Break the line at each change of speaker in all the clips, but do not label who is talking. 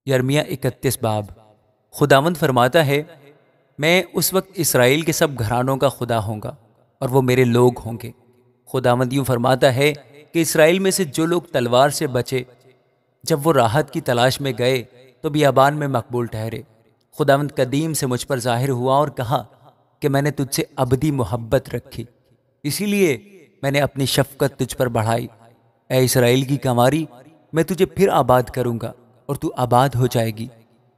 یرمیہ 31 باب۔ خداوند فرماتا ہے، میں اس وقت اسرائیل کے سب گھرانوں کا خدا ہوں گا اور وہ میرے لوگ ہوں گے۔ خداوند یوں فرماتا ہے کہ اسرائیل میں سے جو لوگ تلوار سے بچے، جب وہ راحت کی تلاش میں گئے تو بیابان میں مقبول ٹھہرے۔ خداوند قدیم سے مجھ پر ظاہر ہوا اور کہا کہ میں نے تجھ سے ابدی محبت رکھی، اسی لیے میں نے اپنی شفقت تجھ پر بڑھائی۔ اے اسرائیل کی کنواری، میں تجھے پھر آباد کروں گا اور تو آباد ہو جائے گی۔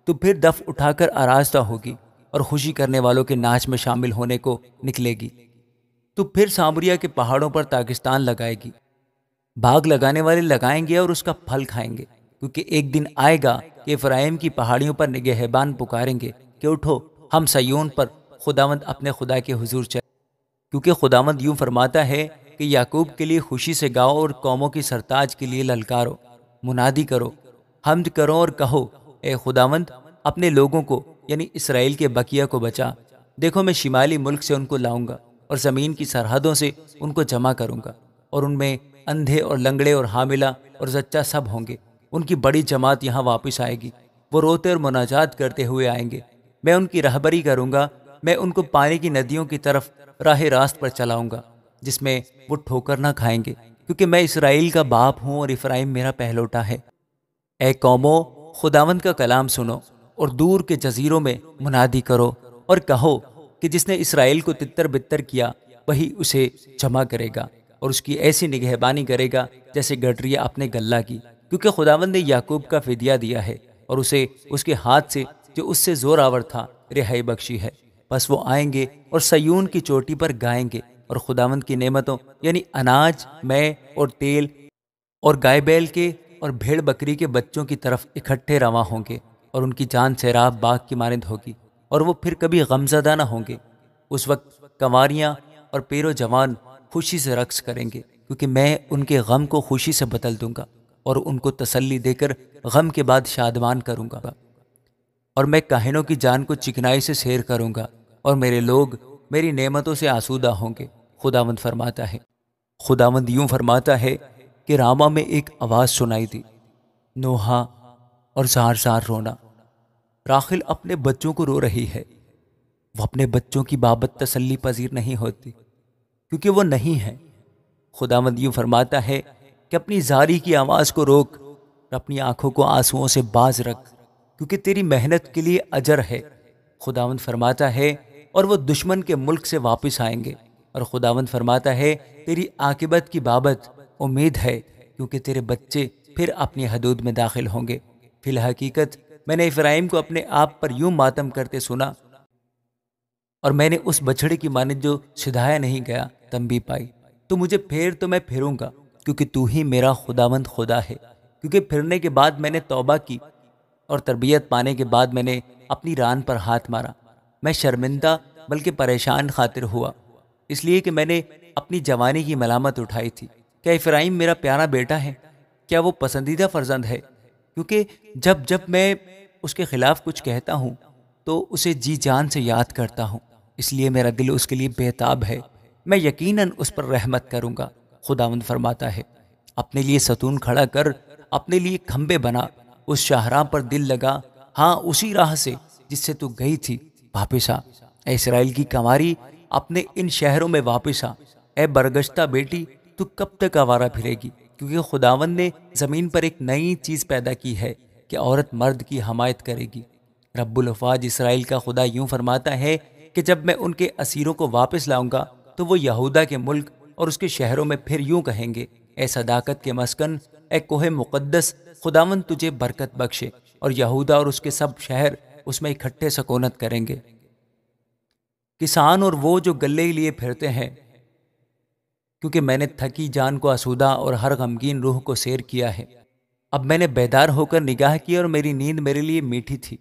تو پھر دف اٹھا کر آراستہ ہوگی اور خوشی کرنے والوں کے ناچ میں شامل ہونے کو نکلے گی۔ تو پھر سامریا کے پہاڑوں پر داغستان لگائے گی، باغ لگانے والے لگائیں گے اور اس کا پھل کھائیں گے، کیونکہ ایک دن آئے گا کہ افرائیم کی پہاڑیوں پر نگہبان پکاریں گے کہ اٹھو، ہم سیون پر خداوند اپنے خدا کے حضور چلے۔ کیونکہ خداوند یوں فرماتا ہے کہ یعقوب کے لیے خوشی سے گاؤ اور قوموں کی سرتاج کے لیے للکارو، منادی کرو، حمد کرو اور کہو، اے خداوند اپنے لوگوں کو یعنی اسرائیل کے بقیہ کو بچا۔ دیکھو، میں شمالی ملک سے ان کو لاؤں گا اور زمین کی سرحدوں سے ان کو جمع کروں گا، اور ان میں اندھے اور لنگڑے اور حاملہ اور زچہ سب ہوں گے۔ ان کی بڑی جماعت یہاں واپس آئے گی، وہ روتے اور مناجات کرتے ہوئے آئیں گے۔ میں ان کی رہبری کروں گا، میں ان کو پانی کی ندیوں کی طرف راہ راست پر چلاؤں گا، جس میں وہ ٹھوکر نہ کھائیں گے، کیونکہ میں اسرائیل کا باپ ہوں اور افرائیم میرا پہلوٹا ہے۔ اے قوموں، خداوند کا کلام سنو اور دور کے جزیروں میں منادی کرو اور کہو کہ جس نے اسرائیل کو تتر بتر کیا وہی اسے جمع کرے گا اور اس کی ایسی نگہبانی کرے گا جیسے گٹریہ اپنے گلہ کی، کیونکہ خداوند نے یعقوب کا فدیہ دیا ہے اور اسے اس کے ہاتھ سے جو اس سے زور آور تھا رہائی بخشی ہے۔ بس وہ آئیں گے اور سیون کی چوٹی پر گائیں گے اور خداوند کی نعمتوں یعنی اناج، مے اور تیل اور گائے بیل کے اور بھیڑ بکری کے بچوں کی طرف اکٹھے رواں ہوں گے، اور ان کی جان سیراب باغ کی مانند ہوگی، اور وہ پھر کبھی غمزدہ نہ ہوں گے۔ اس وقت کنواریاں اور پیرو جوان خوشی سے رقص کریں گے، کیونکہ میں ان کے غم کو خوشی سے بدل دوں گا اور ان کو تسلی دے کر غم کے بعد شادمان کروں گا، اور میں کاہنوں کی جان کو چکنائی سے سیر کروں گا، اور میرے لوگ میری نعمتوں سے آسودہ ہوں گے۔ خداوند فرماتا ہے۔ خداوند یوں فرماتا ہے کہ راما میں ایک آواز سنائی دی، نوحہ اور زار زار رونا۔ راخل اپنے بچوں کو رو رہی ہے، وہ اپنے بچوں کی بابت تسلی پذیر نہیں ہوتی، کیونکہ وہ نہیں ہے۔ خداوند یوں فرماتا ہے کہ اپنی زاری کی آواز کو روک اور اپنی آنکھوں کو آنسوؤں سے باز رکھ، کیونکہ تیری محنت کے لیے اجر ہے۔ خداوند فرماتا ہے، اور وہ دشمن کے ملک سے واپس آئیں گے، اور خداوند فرماتا ہے تیری عاقبت کی بابت امید ہے، کیونکہ تیرے بچے پھر اپنی حدود میں داخل ہوں گے۔ فی الحقیقت میں نے افرائیم کو اپنے آپ پر یوں ماتم کرتے سنا، اور میں نے اس بچھڑے کی مانند جو سدھایا نہیں گیا تنبیہ پائی۔ تو مجھے پھیر تو میں پھروں گا، کیونکہ تو ہی میرا خداوند خدا ہے۔ کیونکہ پھرنے کے بعد میں نے توبہ کی، اور تربیت پانے کے بعد میں نے اپنی ران پر ہاتھ مارا۔ میں شرمندہ بلکہ پریشان خاطر ہوا، اس لیے کہ میں نے اپنی جوانی کی ملامت اٹھائی تھی۔ کیا افرائیم میرا پیارا بیٹا ہے؟ کیا وہ پسندیدہ فرزند ہے؟ کیونکہ جب جب میں اس کے خلاف کچھ کہتا ہوں تو اسے جی جان سے یاد کرتا ہوں، اس لیے میرا دل اس کے لیے بےتاب ہے۔ میں یقیناً اس پر رحمت کروں گا۔ خداوند فرماتا ہے، اپنے لیے ستون کھڑا کر، اپنے لیے کھمبے بنا، اس شاہراہ پر دل لگا، ہاں اسی راہ سے جس سے تو گئی تھی واپس آ۔ اے اسرائیل کی کنواری، اپنے ان شہروں میں واپس آ۔ اے برگشتہ بیٹی، تو کب تک آوارہ پھرے گی؟ کیونکہ خداوند نے زمین پر ایک نئی چیز پیدا کی ہے کہ عورت مرد کی حمایت کرے گی۔ رب الافواج اسرائیل کا خدا یوں فرماتا ہے کہ جب میں ان کے اسیروں کو واپس لاؤں گا تو وہ یہودا کے ملک اور اس کے شہروں میں پھر یوں کہیں گے، اے صداقت کے مسکن، اے کوہ مقدس، خداوند تجھے برکت بخشے، اور یہودا اور اس کے سب شہر اس میں اکٹھے سکونت کریں گے۔ کسان اور وہ جو گلے لیے پھرتے ہیں، کیونکہ میں نے تھکی جان کو آسودہ اور ہر غمگین روح کو سیر کیا ہے۔ اب میں نے بیدار ہو کر نگاہ کی اور میری نیند میرے لیے میٹھی تھی۔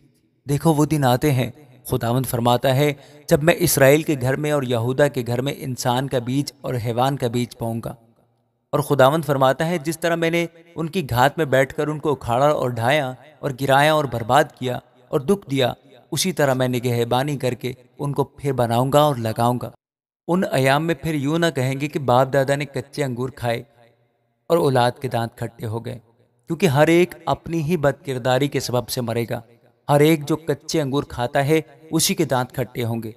دیکھو، وہ دن آتے ہیں، خداوند فرماتا ہے، جب میں اسرائیل کے گھر میں اور یہودا کے گھر میں انسان کا بیج اور حیوان کا بیج پاؤں گا۔ اور خداوند فرماتا ہے، جس طرح میں نے ان کی گھات میں بیٹھ کر ان کو اکھاڑا اور ڈھایا اور گرایا اور برباد کیا اور دکھ دیا، اسی طرح میں نگہبانی کر کے ان کو پھر بناؤں گا اور لگاؤں گا۔ ان ایام میں پھر یوں نہ کہیں گے کہ باپ دادا نے کچے انگور کھائے اور اولاد کے دانت کھٹے ہو گئے۔ کیونکہ ہر ایک اپنی ہی بد کرداری کے سبب سے مرے گا۔ ہر ایک جو کچے انگور کھاتا ہے اسی کے دانت کھٹے ہوں گے۔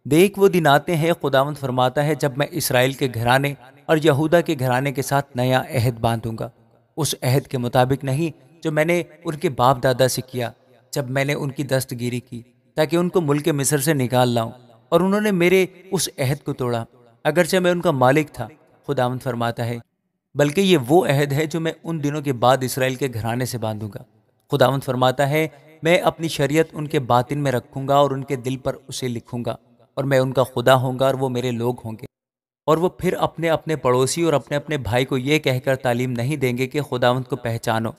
دیکھ وہ دن آتے ہیں، خداوند فرماتا ہے، جب میں اسرائیل کے گھرانے اور یہودا کے گھرانے کے ساتھ نیا عہد باندھوں گا، اس عہد کے مطابق نہیں جو میں نے ان کے باپ دادا سے کیا جب میں نے ان کی دستگیری کی تاکہ ان کو ملک مصر سے نکال لاؤں، اور انہوں نے میرے اس عہد کو توڑا اگرچہ میں ان کا مالک تھا۔ خداوند فرماتا ہے بلکہ یہ وہ عہد ہے جو میں ان دنوں کے بعد اسرائیل کے گھرانے سے باندھوں گا۔ خداوند فرماتا ہے میں اپنی شریعت ان کے باطن میں رکھوں گا اور ان کے دل پر اسے لکھوں گا، اور میں ان کا خدا ہوں گا اور وہ میرے لوگ ہوں گے۔ اور وہ پھر اپنے اپنے پڑوسی اور اپنے اپنے بھائی کو یہ کہہ کر تعلیم نہیں دیں گے کہ خداوند کو پہچانو،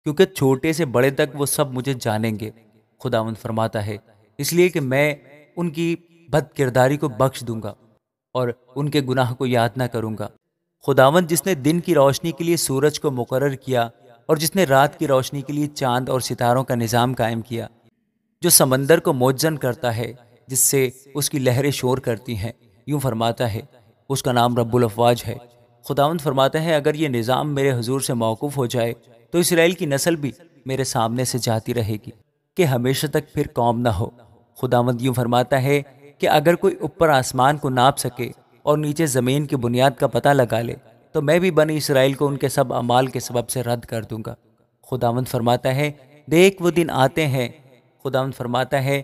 کیونکہ چھوٹے سے بڑے تک وہ سب مجھے جانیں گے۔ خداوند فرماتا ہے اس لیے کہ میں ان کی بد کرداری کو بخش دوں گا اور ان کے گناہ کو یاد نہ کروں گا۔ خداوند جس نے دن کی روشنی کے لیے سورج کو مقرر کیا اور جس نے رات کی روشنی کے لیے چاند اور ستاروں کا نظام قائم کیا، جو سمندر کو موجزن کرتا ہے جس سے اس کی لہریں شور کرتی ہیں، یوں فرماتا ہے اس کا نام رب الافواج ہے۔ خداوند فرماتا ہے اگر یہ نظام میرے حضور سے موقوف ہو جائے تو اسرائیل کی نسل بھی میرے سامنے سے جاتی رہے گی کہ ہمیشہ تک پھر قوم نہ ہو۔ خداوند یوں فرماتا ہے کہ اگر کوئی اوپر آسمان کو ناپ سکے اور نیچے زمین کی بنیاد کا پتہ لگا لے تو میں بھی بنی اسرائیل کو ان کے سب اعمال کے سبب سے رد کر دوں گا۔ خداوند فرماتا ہے دیکھ وہ دن آتے ہیں، خداوند فرماتا ہے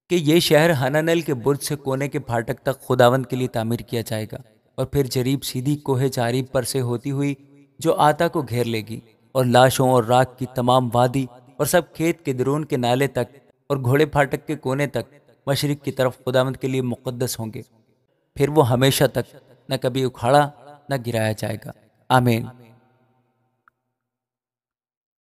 کہ یہ شہر ہنانل کے برج سے کونے کے پھاٹک تک خداوند کے لیے تعمیر کیا جائے گا، اور پھر جریب سیدھی کوہ چاریب پر سے ہوتی ہوئی جو آتا کو گھیر لے گی، اور لاشوں اور راکھ کی تمام وادی اور سب کھیت کے درون کے نالے تک اور گھوڑے پھاٹک کے کونے تک مشرق کی طرف خداوند کے لیے مقدس ہوں گے۔ پھر وہ ہمیشہ تک نہ کبھی اکھاڑا نہ گرایا جائے گا۔ آمین۔